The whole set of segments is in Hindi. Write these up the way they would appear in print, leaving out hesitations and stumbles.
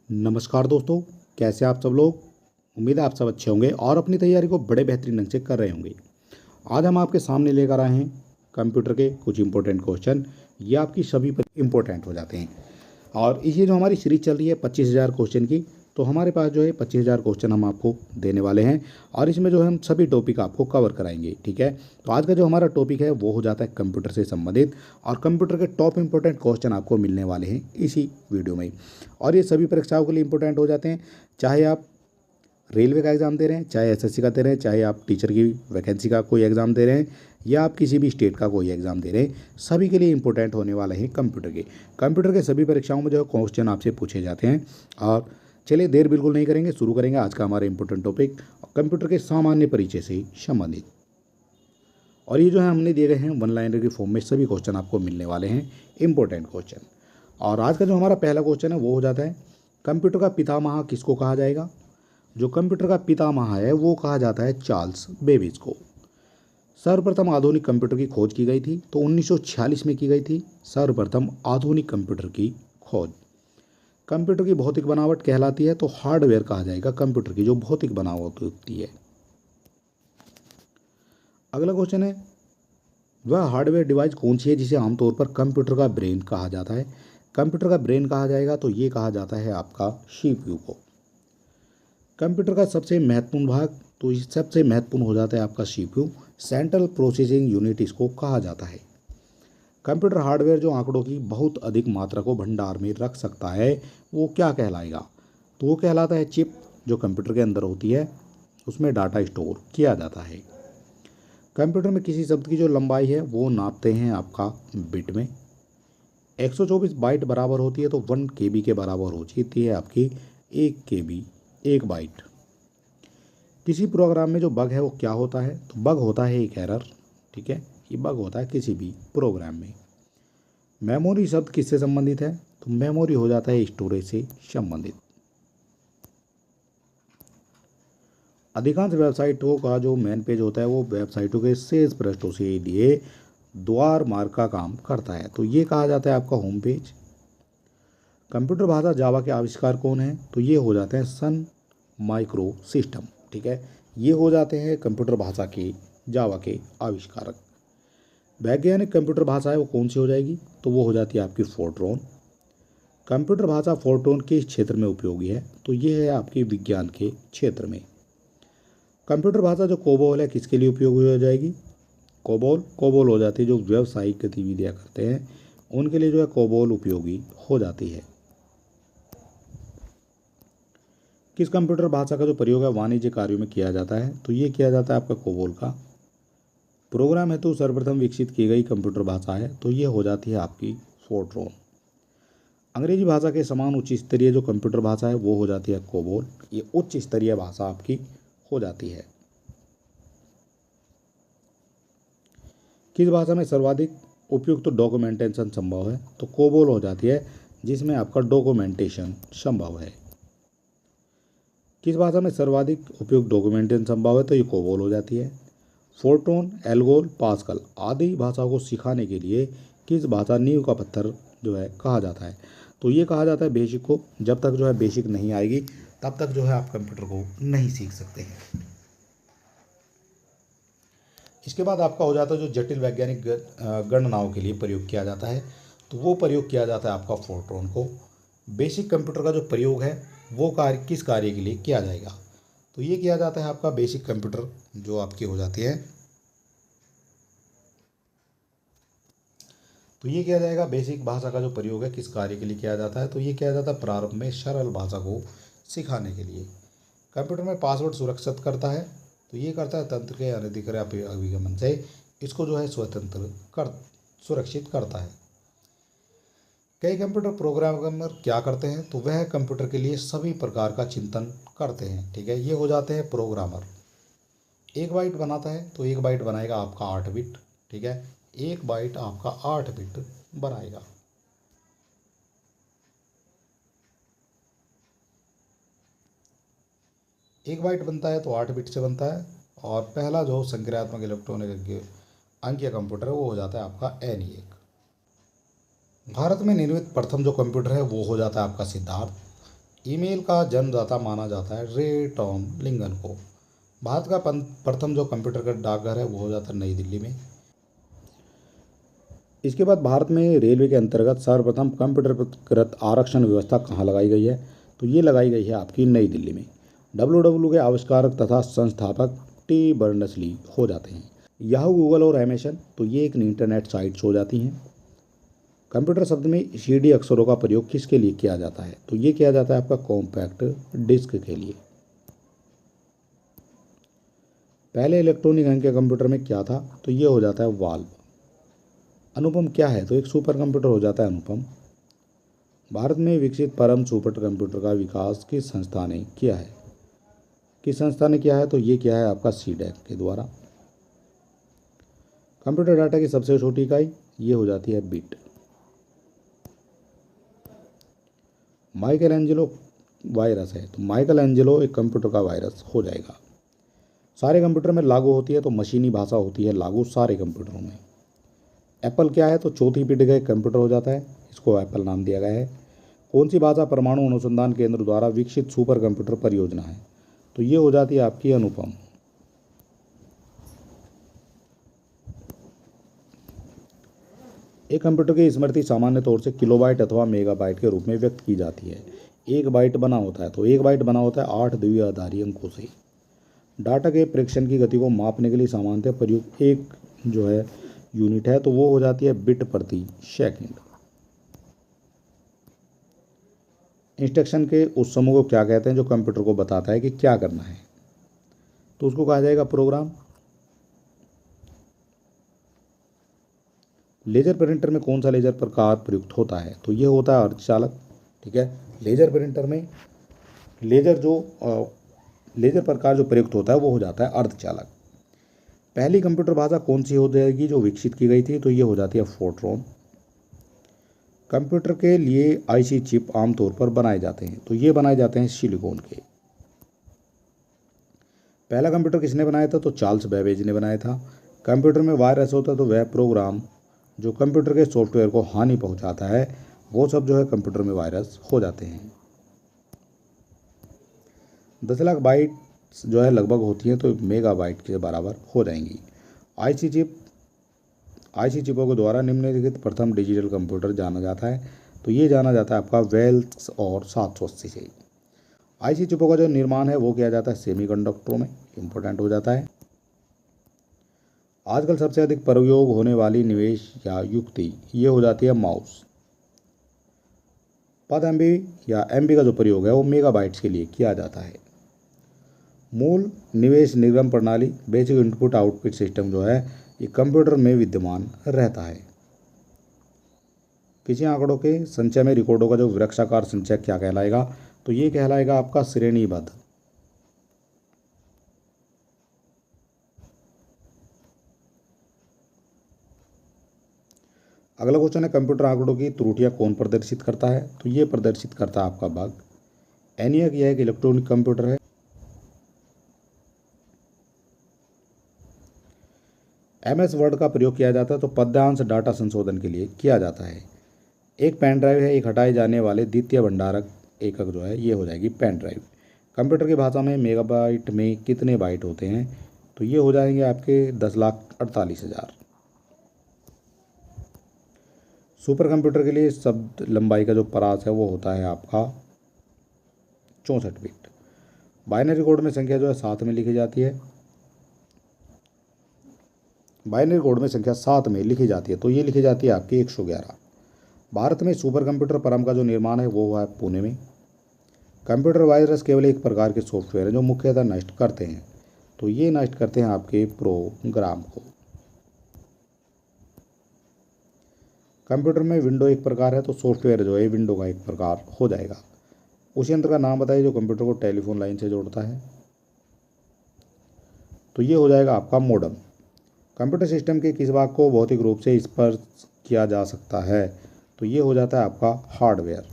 नमस्कार दोस्तों, कैसे आप सब लोग। उम्मीद है आप सब अच्छे होंगे और अपनी तैयारी को बड़े बेहतरीन ढंग से कर रहे होंगे। आज हम आपके सामने लेकर आए हैं कंप्यूटर के कुछ इंपॉर्टेंट क्वेश्चन। ये आपकी सभी पर इम्पोर्टेंट हो जाते हैं और ये जो हमारी सीरीज चल रही है 25,000 क्वेश्चन की, तो हमारे पास जो है 25,000 क्वेश्चन हम आपको देने वाले हैं और इसमें जो है हम सभी टॉपिक आपको कवर कराएंगे। ठीक है, तो आज का जो हमारा टॉपिक है वो हो जाता है कंप्यूटर से संबंधित और कंप्यूटर के टॉप इंपॉर्टेंट क्वेश्चन आपको मिलने वाले हैं इसी वीडियो में। और ये सभी परीक्षाओं के लिए इंपॉर्टेंट हो जाते हैं, चाहे आप रेलवे का एग्ज़ाम दे रहे हैं, चाहे एसएससी का दे रहे हैं, चाहे आप टीचर की वैकेंसी का कोई एग्ज़ाम दे रहे हैं या आप किसी भी स्टेट का कोई एग्ज़ाम दे रहे हैं, सभी के लिए इंपॉर्टेंट होने वाले हैं कंप्यूटर के सभी परीक्षाओं में जो है क्वेश्चन आपसे पूछे जाते हैं। और चलिए देर बिल्कुल नहीं करेंगे, शुरू करेंगे आज का हमारा इंपॉर्टेंट टॉपिक कंप्यूटर के सामान्य परिचय से संबंधित। और ये जो है हमने दिए गए हैं वन लाइनर के फॉर्म में सभी क्वेश्चन आपको मिलने वाले हैं, इंपॉर्टेंट क्वेश्चन। और आज का जो हमारा पहला क्वेश्चन है वो हो जाता है कंप्यूटर का पितामह किसको कहा जाएगा। जो कंप्यूटर का पितामह है वो कहा जाता है चार्ल्स बेबेज को। सर्वप्रथम आधुनिक कंप्यूटर की खोज की गई थी तो 1946 में की गई थी सर्वप्रथम आधुनिक कंप्यूटर की खोज। कंप्यूटर की भौतिक बनावट कहलाती है तो हार्डवेयर कहा जाएगा कंप्यूटर की जो भौतिक बनावट होती है। अगला क्वेश्चन है वह हार्डवेयर डिवाइस कौन सी है जिसे आमतौर पर कंप्यूटर का ब्रेन कहा जाता है। कंप्यूटर का ब्रेन कहा जाएगा तो ये कहा जाता है आपका सीपीयू को। कंप्यूटर का सबसे महत्वपूर्ण भाग, तो इस सबसे महत्वपूर्ण हो जाता है आपका सीपीयू, सेंट्रल प्रोसेसिंग यूनिट इसको कहा जाता है। कंप्यूटर हार्डवेयर जो आंकड़ों की बहुत अधिक मात्रा को भंडार में रख सकता है वो क्या कहलाएगा, तो वो कहलाता है चिप। जो कंप्यूटर के अंदर होती है उसमें डाटा स्टोर किया जाता है। कंप्यूटर में किसी शब्द की जो लंबाई है वो नापते हैं आपका बिट में। 124 बाइट बराबर होती है तो 1 KB के बराबर होती है आपकी 1 KB 1 बाइट। किसी प्रोग्राम में जो बग है वो क्या होता है, तो बग होता है एक एरर। ठीक है, ये बग होता है किसी भी प्रोग्राम में। मेमोरी शब्द किससे संबंधित है, तो मेमोरी हो जाता है स्टोरेज से संबंधित। अधिकांश वेबसाइटों का जो मेन पेज होता है वो वेबसाइटों के शेष पृष्ठों से लिए द्वार मार्ग का काम करता है तो ये कहा जाता है आपका होम पेज। कंप्यूटर भाषा जावा के आविष्कार कौन है, तो ये हो जाते हैं सन माइक्रो सिस्टम। ठीक है, ये हो जाते हैं कंप्यूटर भाषा के जावा के आविष्कारक। वैज्ञानिक कंप्यूटर भाषा है वो कौन सी हो जाएगी, तो वो हो जाती है आपकी फोर्ट्रॉन। कंप्यूटर भाषा फोर्ट्रॉन किस क्षेत्र में उपयोगी है, तो ये है आपके विज्ञान के क्षेत्र में। कंप्यूटर भाषा जो कोबोल है किसके लिए उपयोगी हो जाएगी, कोबोल हो जाती है जो व्यावसायिक गतिविधियाँ करते हैं उनके लिए जो है कोबोल उपयोगी हो जाती है। किस कंप्यूटर भाषा का जो प्रयोग है वाणिज्य कार्यों में किया जाता है, तो ये किया जाता है आपका कोबोल का। प्रोग्राम हेतु सर्वप्रथम विकसित की गई कंप्यूटर भाषा है तो ये हो जाती है आपकी फोर्ट्रॉन। अंग्रेजी भाषा के समान उच्च स्तरीय जो कंप्यूटर भाषा है वो हो जाती है कोबोल। ये उच्च स्तरीय भाषा आपकी हो जाती है। किस भाषा में सर्वाधिक उपयुक्त तो डॉक्यूमेंटेशन संभव है, तो कोबोल हो जाती है जिसमें आपका डॉक्यूमेंटेशन संभव है। किस भाषा में सर्वाधिक उपयुक्त डॉक्यूमेंटेशन संभव है, तो ये कोबोल हो जाती है। फोर्ट्रॉन, एल्गोल, पास्कल आदि भाषा को सिखाने के लिए किस भाषा नींव का पत्थर जो है कहा जाता है, तो ये कहा जाता है बेसिक को। जब तक जो है बेसिक नहीं आएगी तब तक जो है आप कंप्यूटर को नहीं सीख सकते हैं। इसके बाद आपका हो जाता है जो जटिल वैज्ञानिक गणनाओं के लिए प्रयोग किया जाता है, तो वो प्रयोग किया जाता है आपका फोर्ट्रॉन को। बेसिक कंप्यूटर का जो प्रयोग है वो कार्य किस कार्य के लिए किया जाएगा, तो ये किया जाता है आपका बेसिक कंप्यूटर जो आपकी हो जाती है, तो ये किया जाएगा बेसिक भाषा का जो प्रयोग है किस कार्य के लिए किया जाता है, तो ये किया जाता है प्रारंभ में सरल भाषा को सिखाने के लिए। कंप्यूटर में पासवर्ड सुरक्षित करता है, तो ये करता है तंत्र के अनधिकृत अभिगमन से इसको जो है स्वतंत्र कर सुरक्षित करता है। कई कंप्यूटर प्रोग्रामर क्या करते हैं, तो वह कंप्यूटर के लिए सभी प्रकार का चिंतन करते हैं। ठीक है, ये हो जाते हैं प्रोग्रामर। 1 बाइट बनाता है तो 1 बाइट बनाएगा आपका 8 बिट। ठीक है, 1 बाइट आपका 8 बिट बनाएगा। एक बाइट बनता है तो 8 बिट से बनता है और पहला जो संक्रियात्मक इलेक्ट्रॉनिक अंकीय कंप्यूटर है वो हो जाता है आपका ENIAC। भारत में निर्मित प्रथम जो कंप्यूटर है वो हो जाता है आपका सिद्धार्थ। ईमेल का जन्मदाता माना जाता है रे टॉमलिंगन को। भारत का प्रथम जो कंप्यूटर का डाकघर है वो हो जाता है नई दिल्ली में। इसके बाद भारत में रेलवे के अंतर्गत सर्वप्रथम कंप्यूटरकृत आरक्षण व्यवस्था कहाँ लगाई गई है, तो ये लगाई गई है आपकी नई दिल्ली में। WW के आविष्कारक तथा संस्थापक टी बर्नर्स-ली हो जाते हैं। याहू, गूगल और अमेज़न तो ये एक इंटरनेट साइट्स हो जाती हैं। कंप्यूटर शब्द में CD अक्षरों का प्रयोग किसके लिए किया जाता है, तो ये किया जाता है आपका कॉम्पैक्ट डिस्क के लिए। पहले इलेक्ट्रॉनिक अंक के कंप्यूटर में क्या था, तो ये हो जाता है वाल्व। अनुपम क्या है, तो एक सुपर कंप्यूटर हो जाता है अनुपम। भारत में विकसित परम सुपर कंप्यूटर का विकास किस संस्था ने किया है, तो ये किया है आपका CDEC के द्वारा। कंप्यूटर डाटा की सबसे छोटी इकाई ये हो जाती है बिट। माइकल एंजेलो वायरस है, तो माइकल एंजेलो एक कंप्यूटर का वायरस हो जाएगा। सारे कंप्यूटर में लागू होती है, तो मशीनी भाषा होती है लागू सारे कंप्यूटरों में। एप्पल क्या है, तो चौथी पीढ़ी का एक कंप्यूटर हो जाता है, इसको एप्पल नाम दिया गया है। कौन सी भाषा परमाणु अनुसंधान केंद्र द्वारा विकसित सुपर कंप्यूटर परियोजना है, तो ये हो जाती है आपकी अनुपम। एक कंप्यूटर की स्मृति सामान्य तौर से किलोबाइट अथवा मेगाबाइट के रूप में व्यक्त की जाती है। एक बाइट बना होता है, तो एक बाइट बना होता है 8 द्विआधारी अंकों से। डाटा के प्रेषण की गति को मापने के लिए सामान्यतः प्रयुक्त एक जो है यूनिट है, तो वो हो जाती है बिट प्रति सेकंड। इंस्ट्रक्शन के उस समूह को क्या कहते हैं जो कंप्यूटर को बताता है कि क्या करना है, तो उसको कहा जाएगा प्रोग्राम। लेजर प्रिंटर में कौन सा लेजर प्रकार प्रयुक्त होता है, तो ये होता है अर्धचालक। ठीक है, लेजर प्रिंटर में लेजर प्रकार जो प्रयुक्त होता है वो हो जाता है अर्धचालक। पहली कंप्यूटर भाषा कौन सी हो जाएगी जो विकसित की गई थी, तो ये हो जाती है फोर्ट्रॉन। कंप्यूटर के लिए IC चिप आमतौर पर बनाए जाते हैं, तो ये बनाए जाते हैं सिलिकॉन के। पहला कंप्यूटर किसने बनाया था, तो चार्ल्स बेबेज ने बनाया था। कंप्यूटर में वायरस होता है, तो वह प्रोग्राम जो कंप्यूटर के सॉफ्टवेयर को हानि पहुंचाता है वो सब जो है कंप्यूटर में वायरस हो जाते हैं। 10 लाख बाइट्स जो है लगभग होती हैं, तो मेगाबाइट के बराबर हो जाएंगी। IC चिपों के द्वारा निम्नलिखित प्रथम डिजिटल कंप्यूटर जाना जाता है, तो ये जाना जाता है आपका वेल्स और 780 से। IC चिपों का जो निर्माण है वो किया जाता है सेमीकंडक्टरों में, इम्पोर्टेंट हो जाता है। आजकल सबसे अधिक प्रयोग होने वाली निवेश या युक्ति ये हो जाती है माउस। पद MB या MB का जो प्रयोग है वो मेगाबाइट्स के लिए किया जाता है। मूल निवेश निर्गम प्रणाली बेसिक इनपुट आउटपुट सिस्टम जो है ये कंप्यूटर में विद्यमान रहता है। किसी आंकड़ों के संचय में रिकॉर्डों का जो वृक्षाकार संचय क्या कहलाएगा, तो ये कहलाएगा आपका श्रेणीबद्ध। अगला क्वेश्चन है कंप्यूटर आंकड़ों की त्रुटियां कौन प्रदर्शित करता है, तो ये प्रदर्शित करता है आपका बग। ENIAC यह एक इलेक्ट्रॉनिक कंप्यूटर है। MS वर्ड का प्रयोग किया जाता है, तो पद्यांश डाटा संशोधन के लिए किया जाता है। एक पेन ड्राइव है, एक हटाए जाने वाले द्वितीय भंडारक एकक जो है ये हो जाएगी पेन ड्राइव। कंप्यूटर की भाषा में मेगाबाइट में कितने बाइट होते हैं, तो ये हो जाएंगे आपके 10,48,000। सुपर कंप्यूटर के लिए शब्द लंबाई का जो परास है वो होता है आपका 64 बिट। बाइनरी कोड में संख्या जो है 7 में लिखी जाती है। बाइनरी कोड में संख्या 7 में लिखी जाती है, तो ये लिखी जाती है आपकी 111। भारत में सुपर कंप्यूटर परम का जो निर्माण है वो हुआ है पुणे में। कंप्यूटर वायरस केवल एक प्रकार के सॉफ्टवेयर हैं जो मुख्यतः नष्ट करते हैं, तो ये नष्ट करते हैं आपके प्रोग्राम को। कंप्यूटर में विंडो एक प्रकार है, तो सॉफ्टवेयर जो है विंडो का एक प्रकार हो जाएगा। उस यंत्र का नाम बताइए जो कंप्यूटर को टेलीफोन लाइन से जोड़ता है, तो ये हो जाएगा आपका मॉडेम। कंप्यूटर सिस्टम के किस भाग को भौतिक रूप से स्पर्श किया जा सकता है, तो ये हो जाता है आपका हार्डवेयर।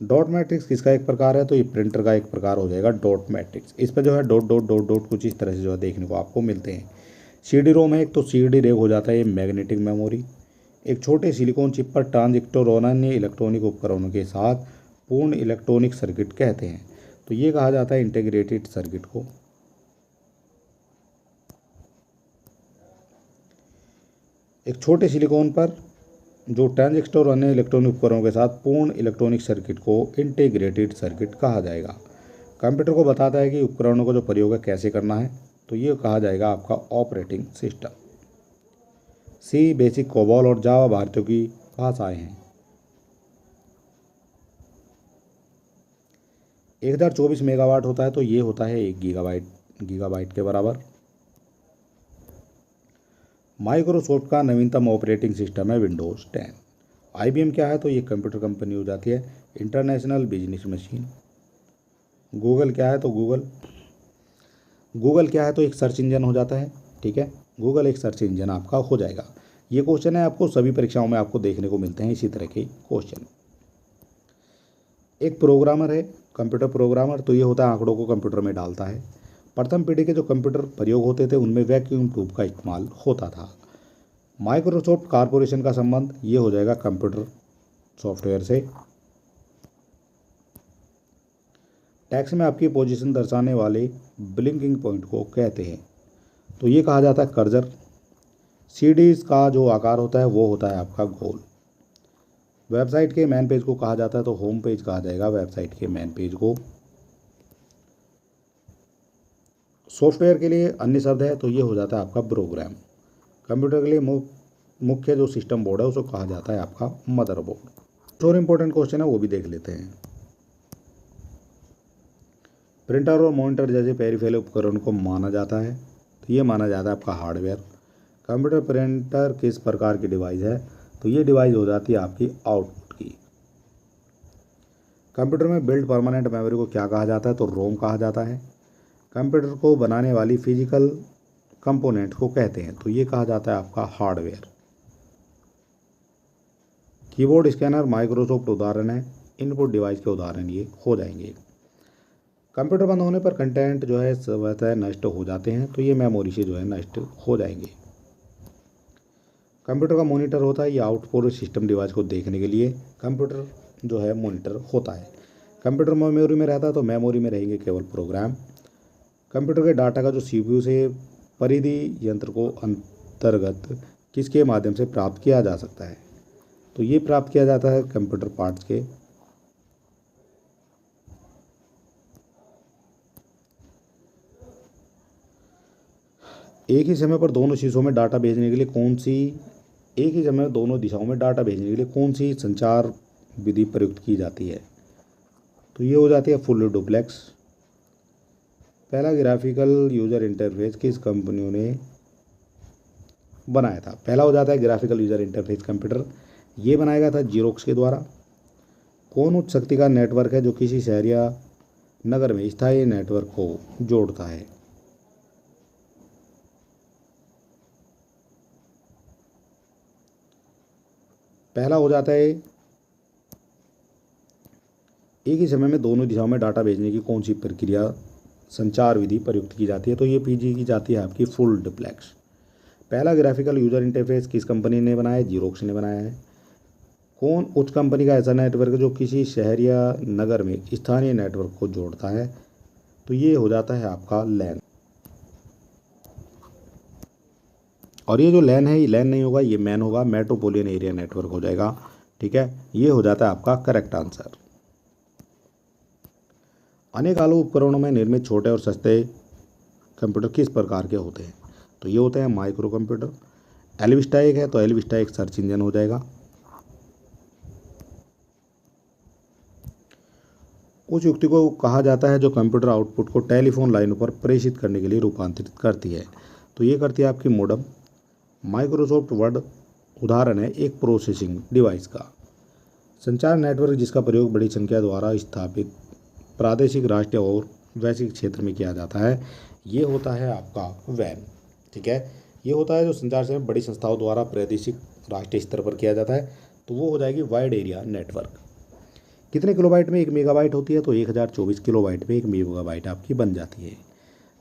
डॉट मैट्रिक्स किसका एक प्रकार है, तो ये प्रिंटर का एक प्रकार हो जाएगा डॉट मैट्रिक्स। इस पर जो है डॉट डॉट डॉट डॉट कुछ इस तरह से जो है देखने को आपको मिलते हैं। CD-ROM है एक, तो CD-RAM हो जाता है ये मैग्नेटिक मेमोरी। एक छोटे सिलिकॉन चिप पर ट्रांजिस्टर और अन्य इलेक्ट्रॉनिक उपकरणों के साथ पूर्ण इलेक्ट्रॉनिक सर्किट कहते हैं। तो ये कहा जाता है इंटीग्रेटेड सर्किट को। एक छोटे सिलिकॉन पर जो ट्रांजिस्टर और अन्य इलेक्ट्रॉनिक उपकरणों के साथ पूर्ण इलेक्ट्रॉनिक सर्किट को इंटीग्रेटेड सर्किट कहा जाएगा। कंप्यूटर को बताता है कि उपकरणों को जो प्रयोग है कैसे करना है। तो ये कहा जाएगा आपका ऑपरेटिंग सिस्टम। सी, बेसिक, कोबॉल और जावा भारतीयों की भाषाएं हैं। 1024 मेगावाट होता है तो ये होता है 1 गीगाबाइट के बराबर। माइक्रोसॉफ्ट का नवीनतम ऑपरेटिंग सिस्टम है विंडोज़ 10। IBM क्या है तो ये कंप्यूटर कंपनी हो जाती है, इंटरनेशनल बिजनेस मशीन। गूगल क्या है तो गूगल क्या है तो एक सर्च इंजन हो जाता है। ठीक है, गूगल एक सर्च इंजन आपका हो जाएगा। ये क्वेश्चन है आपको सभी परीक्षाओं में आपको देखने को मिलते हैं इसी तरह के क्वेश्चन। एक प्रोग्रामर है कंप्यूटर प्रोग्रामर, तो ये होता है आंकड़ों को कंप्यूटर में डालता है। प्रथम पीढ़ी के जो कंप्यूटर प्रयोग होते थे उनमें वैक्यूम ट्यूब का इस्तेमाल होता था। माइक्रोसॉफ्ट कॉरपोरेशन का संबंध ये हो जाएगा कंप्यूटर सॉफ्टवेयर से। टैक्स में आपकी पोजीशन दर्शाने वाले ब्लिंकिंग पॉइंट को कहते हैं, तो ये कहा जाता है कर्सर। सीडीज का जो आकार होता है वो होता है आपका गोल। वेबसाइट के मेन पेज को कहा जाता है तो होम पेज कहा जाएगा वेबसाइट के मेन पेज को। सॉफ्टवेयर के लिए अन्य शब्द है तो ये हो जाता है आपका प्रोग्राम। कंप्यूटर के लिए मुख्य जो सिस्टम बोर्ड है उसको कहा जाता है आपका मदरबोर्ड। और इम्पोर्टेंट क्वेश्चन है वो भी देख लेते हैं। प्रिंटर और मॉनिटर जैसे पेरिफेरल उपकरण को माना जाता है, तो ये माना जाता है आपका हार्डवेयर। कंप्यूटर प्रिंटर किस प्रकार की डिवाइस है, तो ये डिवाइस हो जाती है आपकी आउटपुट की। कंप्यूटर में बिल्ड परमानेंट मेमोरी को क्या कहा जाता है, तो रोम कहा जाता है। कंप्यूटर को बनाने वाली फिजिकल कंपोनेंट को कहते हैं, तो ये कहा जाता है आपका हार्डवेयर। कीबोर्ड, स्कैनर माइक्रोसॉफ्ट उदाहरण है, इनपुट डिवाइस के उदाहरण ये हो जाएंगे। कंप्यूटर बंद होने पर कंटेंट जो है स्वतः नष्ट हो जाते हैं, तो ये मेमोरी से जो है नष्ट हो जाएंगे। कंप्यूटर का मॉनिटर होता है, ये आउटपुट सिस्टम डिवाइस को देखने के लिए कंप्यूटर जो है मॉनिटर होता है। कंप्यूटर मेमोरी में रहता है तो मेमोरी में रहेंगे केवल प्रोग्राम। कंप्यूटर के डाटा का जो CPU से परिधि यंत्र को अंतर्गत किसके माध्यम से प्राप्त किया जा सकता है, तो ये प्राप्त किया जाता है कंप्यूटर पार्ट्स के। एक ही समय पर दोनों दिशाओं में डाटा भेजने के लिए कौन सी संचार विधि प्रयुक्त की जाती है, तो ये हो जाती है फुल डुप्लेक्स। पहला ग्राफिकल यूजर इंटरफेस किस कंपनियों ने बनाया था, पहला हो जाता है ग्राफिकल यूजर इंटरफेस कंप्यूटर, ये बनाया गया था जीरोक्स के द्वारा। कौन उच्च शक्ति का नेटवर्क है जो किसी शहर या नगर में स्थायी नेटवर्क को जोड़ता है, पहला हो जाता है एक ही समय में दोनों दिशाओं में डाटा भेजने की कौन सी प्रक्रिया संचार विधि प्रयुक्त की जाती है, तो ये पीजी की जाती है आपकी फुल डुप्लेक्स। पहला ग्राफिकल यूजर इंटरफेस किस कंपनी ने बनाया है, जीरोक्स ने बनाया है। कौन उच्च कंपनी का ऐसा नेटवर्क है जो किसी शहर या नगर में स्थानीय नेटवर्क को जोड़ता है, तो ये हो जाता है आपका लैन। और ये जो लैन है ये लैन नहीं होगा, ये मैन होगा, मेट्रोपोलियन एरिया नेटवर्क हो जाएगा। ठीक है, ये हो जाता है आपका करेक्ट आंसर। अनेक आलू उपकरणों में निर्मित छोटे और सस्ते कंप्यूटर किस प्रकार के होते हैं, तो ये होते हैं माइक्रो कंप्यूटर। एलविस्टा एक है तो एलविस्टा एक सर्च इंजन हो जाएगा। उस युक्ति को कहा जाता है जो कंप्यूटर आउटपुट को टेलीफोन लाइनों पर प्रेषित करने के लिए रूपांतरित करती है, तो ये करती है आपकी मोडम। माइक्रोसॉफ्ट वर्ड उदाहरण है एक प्रोसेसिंग डिवाइस का। संचार नेटवर्क जिसका प्रयोग बड़ी संख्या द्वारा स्थापित प्रादेशिक, राष्ट्रीय और वैश्विक क्षेत्र में किया जाता है, ये होता है आपका वैन। ठीक है, ये होता है जो संचार से बड़ी संस्थाओं द्वारा प्रादेशिक, राष्ट्रीय स्तर पर किया जाता है, तो वो हो जाएगी वाइड एरिया नेटवर्क। कितने किलोबाइट में 1 मेगाबाइट होती है, तो 1024 किलोबाइट में 1 मेगाबाइट आपकी बन जाती है।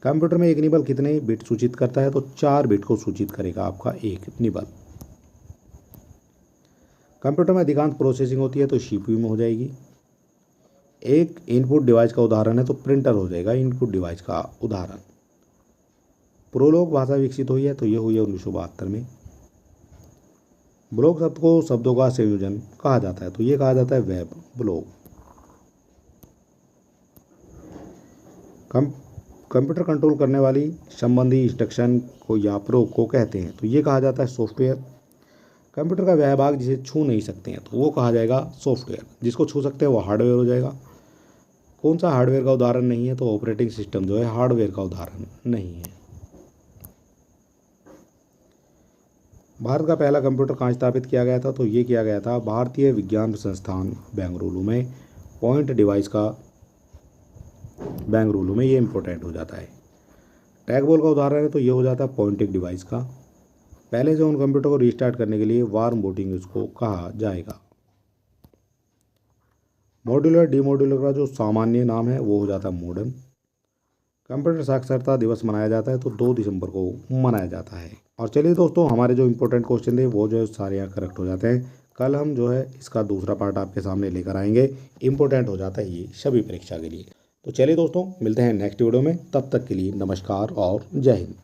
कंप्यूटर में एक निबल कितने बिट सूचित करता है, तो 4 बिट को सूचित करेगा आपका एक निबल। कंप्यूटर में अधिकांश प्रोसेसिंग होती है तो CPU में हो जाएगी। एक इनपुट डिवाइस का उदाहरण है तो प्रिंटर हो जाएगा इनपुट डिवाइस का उदाहरण। प्रोलॉग भाषा विकसित हुई है तो ये हुई है 1972 में। ब्लॉग शब्द को शब्दों का संयोजन कहा जाता है तो ये कहा जाता है वेब ब्लॉग। कंप्यूटर कंट्रोल करने वाली संबंधी इंस्ट्रक्शन को या प्रोग को कहते हैं तो ये कहा जाता है सॉफ्टवेयर। कंप्यूटर का वह भाग जिसे छू नहीं सकते हैं तो वो कहा जाएगा सॉफ्टवेयर। जिसको छू सकते हैं वो हार्डवेयर हो जाएगा। कौन सा हार्डवेयर का उदाहरण नहीं है तो ऑपरेटिंग सिस्टम जो है हार्डवेयर का उदाहरण नहीं है। भारत का पहला कंप्यूटर कहाँ स्थापित किया गया था तो ये किया गया था भारतीय विज्ञान संस्थान बेंगलुरु में। पॉइंट डिवाइस का बेंगलुरु में ये इंपॉर्टेंट हो जाता है। टैग बॉल का उदाहरण है तो ये हो जाता है पॉइंटिंग डिवाइस का। पहले से उन कंप्यूटर को रीस्टार्ट करने के लिए वार्म बूटिंग इसको कहा जाएगा। मॉड्यूलर डीमॉड्यूलर का जो सामान्य नाम है वो हो जाता है मॉडर्न। कंप्यूटर साक्षरता दिवस मनाया जाता है तो 2 दिसंबर को मनाया जाता है। और चलिए दोस्तों, हमारे जो इंपॉर्टेंट क्वेश्चन थे वो जो है सारे यहाँ करेक्ट हो जाते हैं। कल हम जो है इसका दूसरा पार्ट आपके सामने लेकर आएंगे। इंपॉर्टेंट हो जाता है ये सभी परीक्षा के लिए। तो चलिए दोस्तों, मिलते हैं नेक्स्ट वीडियो में। तब तक के लिए नमस्कार और जय हिंद।